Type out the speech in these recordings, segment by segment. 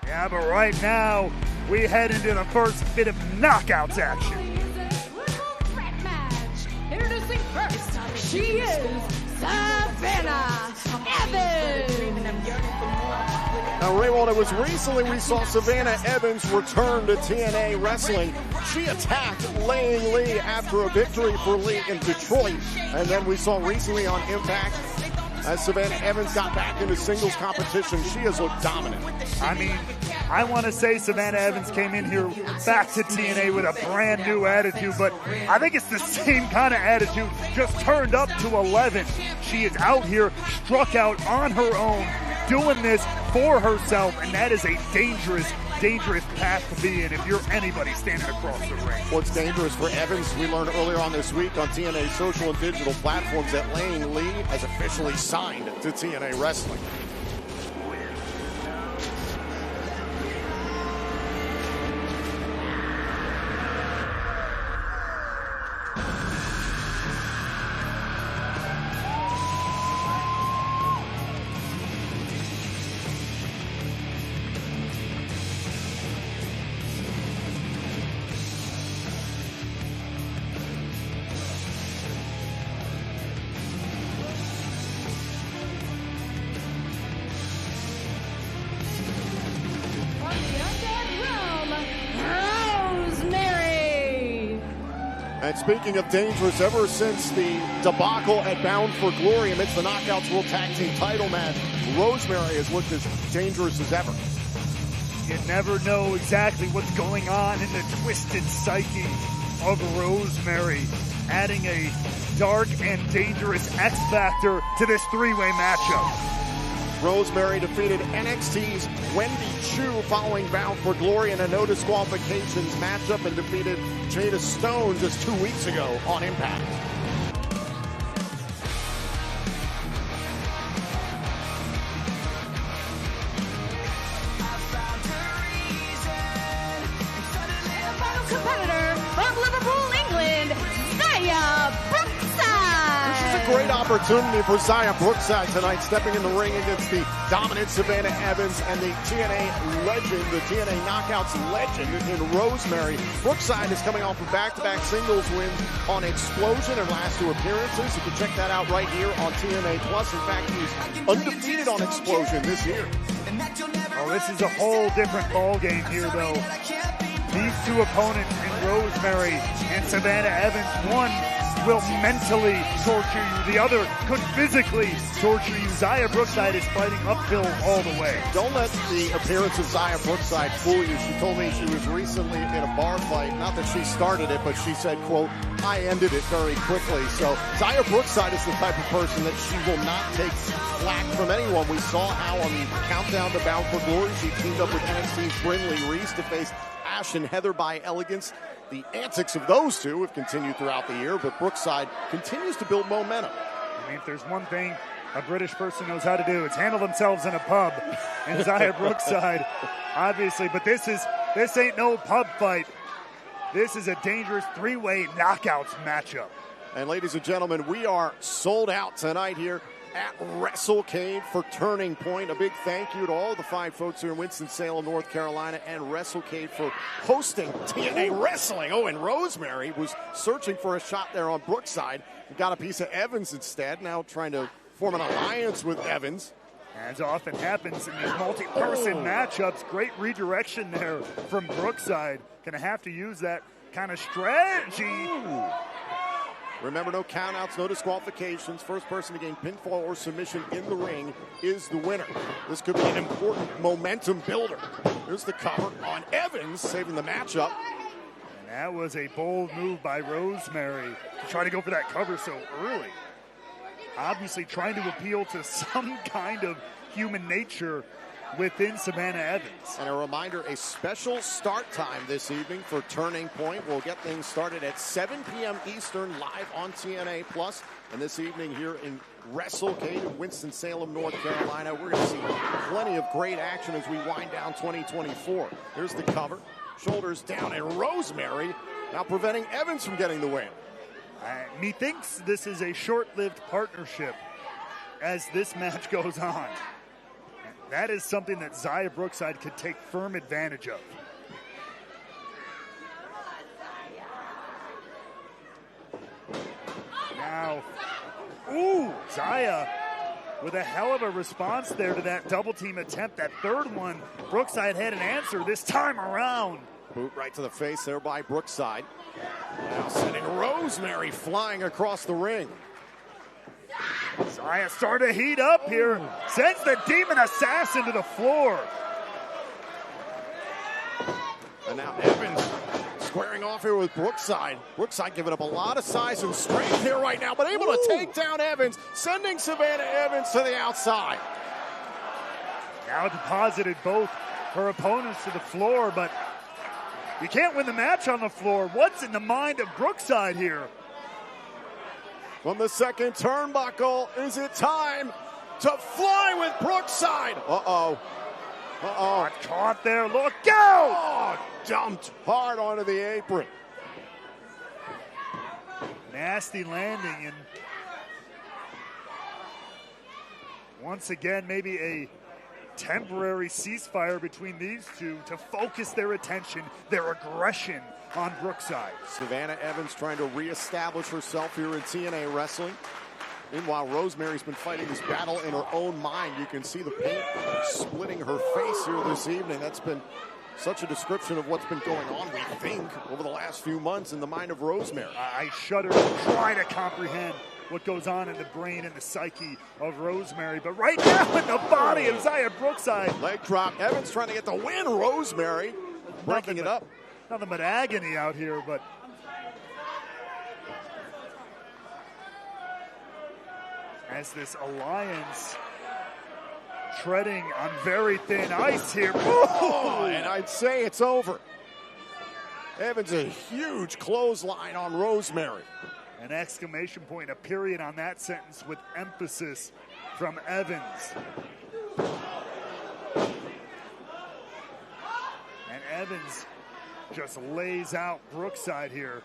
Yeah, but right now, we head into the first bit of knockouts action. Introducing first, she is Savannah Evans. Now, Raywald, it was recently we saw Savannah Evans return to TNA Wrestling. She attacked Lang Lee after a victory for Lee in Detroit. And then we saw recently on Impact, as Savannah Evans got back into singles competition, she has looked dominant. I mean, I want to say Savannah Evans came in here back to TNA with a brand new attitude, but I think it's the same kind of attitude, just turned up to 11. She is out here, struck out on her own, doing this for herself, and that is a dangerous path to be in if you're anybody standing across the ring. What's dangerous for Evans, we learned earlier on this week on TNA social and digital platforms that Lang Lee has officially signed to TNA Wrestling. Rosemary. And speaking of dangerous, ever since the debacle at Bound for Glory amidst the Knockouts World Tag Team title match, Rosemary has looked as dangerous as ever. You never know exactly what's going on in the twisted psyche of Rosemary, adding a dark and dangerous X factor to this three-way matchup. Rosemary defeated NXT's Wendy Chu following Bound for Glory in a no disqualifications matchup and defeated Jada Stone just 2 weeks ago on Impact. Final competitor from Liverpool, England, Xia Brookside. This is a great opportunity for Xia Brookside tonight, stepping in the ring against the dominant Savannah Evans and the TNA legend, the TNA Knockouts legend in Rosemary. Brookside is coming off of back-to-back singles wins on Explosion and last two appearances. You can check that out right here on TNA Plus. In fact, he's undefeated on Explosion this year. Oh, this is a whole different ball game here, though. These two opponents in Rosemary and Savannah Evans, one will mentally torture you, the other could physically torture you. Xia Brookside is fighting uphill all the way. Don't let the appearance of Xia Brookside fool you. She told me she was recently in a bar fight. Not that she started it, but she said, quote, I ended it very quickly. So Xia Brookside is the type of person that she will not take flack from anyone. We saw how on the countdown to Bound for Glory, she teamed up with NXT's Brynlee Reese to face Ash and Heather by Elegance. The antics of those two have continued throughout the year, but Brookside continues to build momentum. I mean, if there's one thing a British person knows how to do, it's handle themselves in a pub. And Xia Brookside, obviously, but this ain't no pub fight. This is a dangerous three-way knockouts matchup. And ladies and gentlemen, we are sold out tonight here at WrestleCade for Turning Point. A big thank you to all the fine folks here in Winston-Salem, North Carolina, and WrestleCade for hosting TNA Wrestling. Oh, and Rosemary was searching for a shot there on Brookside. Got a piece of Evans instead, now trying to form an alliance with Evans. As often happens in these multi-person matchups, great redirection there from Brookside. Gonna have to use that kind of strategy. Remember, no countouts, no disqualifications. First person to gain pinfall or submission in the ring is the winner. This could be an important momentum builder. Here's the cover on Evans, saving the matchup. And that was a bold move by Rosemary to try to go for that cover so early. Obviously trying to appeal to some kind of human nature within Savannah Evans. And a reminder, a special start time this evening for Turning Point. We'll get things started at 7 p.m. Eastern, live on TNA Plus. And this evening here in WrestleCade in Winston-Salem, North Carolina, we're going to see plenty of great action as we wind down 2024. Here's the cover, shoulders down, and Rosemary now preventing Evans from getting the win. Methinks this is a short-lived partnership as this match goes on. that is something that Xia Brookside could take firm advantage of. Now, Xia with a hell of a response there to that double team attempt. That third one, Brookside had an answer this time around. Boot right to the face there by Brookside. Now sending Rosemary flying across the ring. Xia starting to heat up here. Sends the Demon Assassin to the floor. And now Evans squaring off here with Brookside. Brookside giving up a lot of size and strength here right now, but able to take down Evans, sending Savannah Evans to the outside. Now deposited both her opponents to the floor, but you can't win the match on the floor. What's in the mind of Brookside here? From the second turnbuckle, is it time to fly with Brookside? Uh-oh. Caught there, look out! Oh, dumped hard onto the apron. Nasty landing, and once again, maybe a temporary ceasefire between these two to focus their attention, their aggression on Brookside. Savannah Evans trying to reestablish herself here in TNA wrestling. Meanwhile, Rosemary's been fighting this battle in her own mind. You can see the paint splitting her face here this evening. That's been such a description of what's been going on, we think, over the last few months in the mind of Rosemary. I shudder to try to comprehend what goes on in the brain and the psyche of Rosemary. But right now in the body of Xia Brookside. Leg drop. Evans trying to get the win. Rosemary breaking it up. Nothing but agony out here, but as this alliance treading on very thin ice here. Oh, and I'd say it's over. Evans a huge clothesline on Rosemary. An exclamation point, a period on that sentence with emphasis from Evans. And Evans just lays out Brookside here.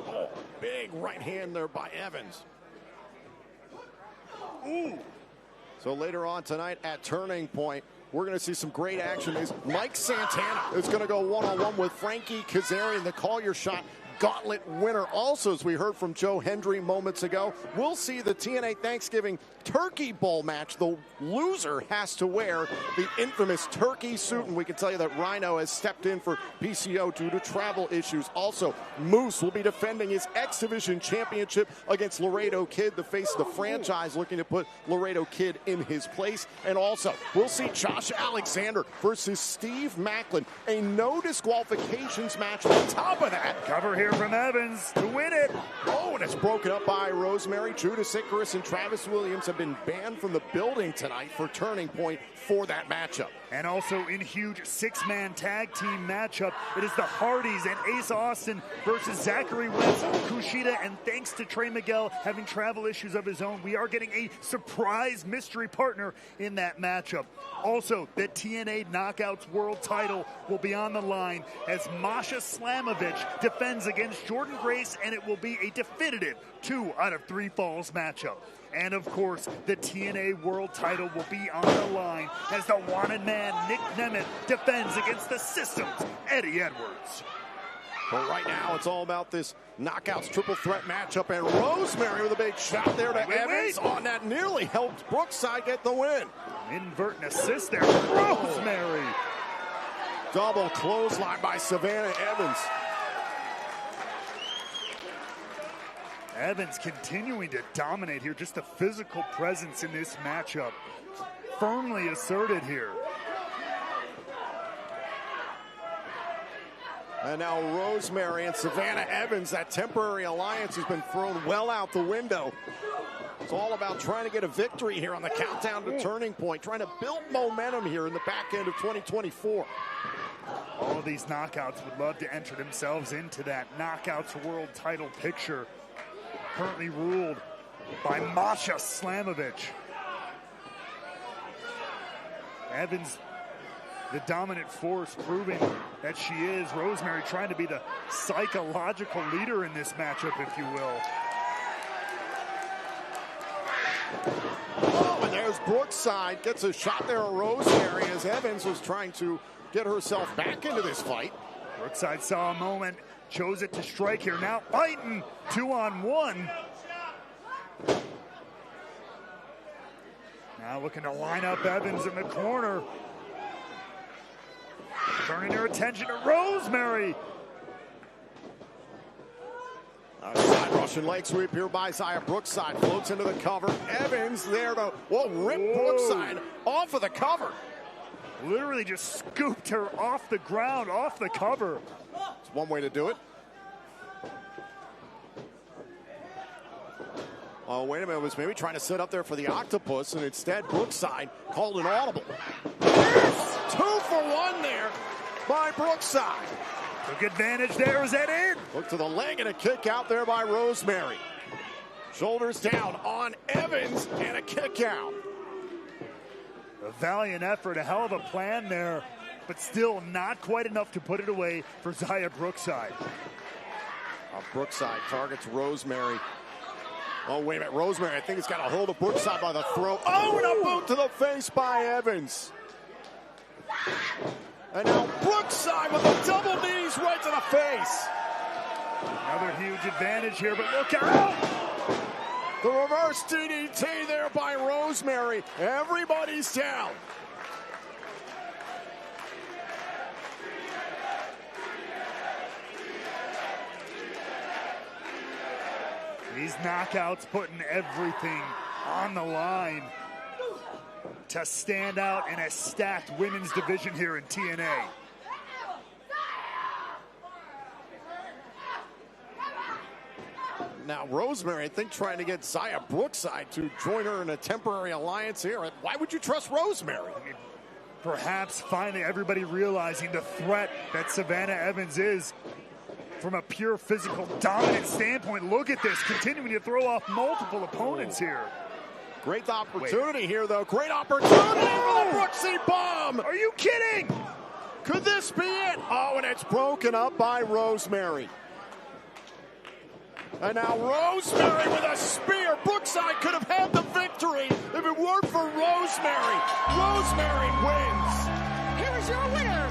Oh, big right hand there by Evans. Ooh. So later on tonight at Turning Point, we're going to see some great action. Mike Santana is going to go one-on-one with Frankie Kazarian, the Call Your Shot Gauntlet winner. Also, as we heard from Joe Hendry moments ago, we'll see the TNA Thanksgiving Turkey Bowl match. The loser has to wear the infamous turkey suit, and we can tell you that Rhino has stepped in for PCO due to travel issues. Also, Moose will be defending his X Division Championship against Laredo Kid, the face of the franchise, looking to put Laredo Kid in his place. And also, we'll see Josh Alexander versus Steve Macklin, a no disqualifications match. On top of that, cover here from Evans to win it. Oh, and it's broken up by Rosemary. Judas Icarus and Travis Williams have been banned from the building tonight for Turning Point for that matchup. And also in huge six-man tag team matchup, it is the Hardys and Ace Austin versus Zachary Wentz, Kushida, and thanks to Trey Miguel having travel issues of his own, we are getting a surprise mystery partner in that matchup. Also, the TNA Knockouts World title will be on the line as Masha Slamovich defends against Jordan Grace, and it will be a definitive 2 out of 3 falls matchup. And of course, the TNA World title will be on the line as the wanted man Nick Nemeth defends against the System's Eddie Edwards. But right now, it's all about this Knockouts triple threat matchup, and Rosemary with a big shot there to Evans. On that nearly helped Brookside get the win. Inadvertent assist there from Rosemary. Double clothesline by Savannah Evans. Evans continuing to dominate here, just the physical presence in this matchup. Firmly asserted here. And now Rosemary and Savannah Evans, that temporary alliance has been thrown well out the window. It's all about trying to get a victory here on the countdown to Turning Point, trying to build momentum here in the back end of 2024. All of these knockouts would love to enter themselves into that Knockouts World title picture, currently ruled by Masha Slamovich. Evans, the dominant force, proving that she is. Rosemary trying to be the psychological leader in this matchup, if you will. Oh, and there's Brookside. Gets a shot there at Rosemary as Evans was trying to get herself back into this fight. Brookside saw a moment, chose it to strike here. Now fighting 2-on-1. Now looking to line up Evans in the corner. Turning their attention to Rosemary. Outside Russian leg sweep here by Xia Brookside. Floats into the cover. Evans there to rip Brookside off of the cover. Literally just scooped her off the ground, off the cover. It's one way to do it. Oh, wait a minute. Was maybe trying to sit up there for the octopus, and instead Brookside called an audible. Yes! 2 for 1 there by Brookside. Took advantage there. Is that it? Look to the leg and a kick out there by Rosemary. Shoulders down on Evans and a kick out. A valiant effort, a hell of a plan there, but still not quite enough to put it away for Xia Brookside. Brookside targets Rosemary. Oh, wait a minute. Rosemary, I think, has got a hold of Brookside by the throat. Oh, and a boot to the face by Evans. And now Brookside with the double knees right to the face. Another huge advantage here, but look out! The reverse DDT there by Rosemary. Everybody's down. These knockouts putting everything on the line to stand out in a stacked women's division here in TNA. Now Rosemary, I think, trying to get Xia Brookside to join her in a temporary alliance here. Why would you trust Rosemary? I mean, perhaps finally everybody realizing the threat that Savannah Evans is from a pure physical dominant standpoint. Look at this, continuing to throw off multiple opponents here. Great opportunity here, though. Great opportunity for the Brooksy bomb. Are you kidding? Could this be it? Oh, and it's broken up by Rosemary. And now Rosemary with a spear. Brookside could have had the victory if it weren't for Rosemary. Rosemary wins. Here is your winner,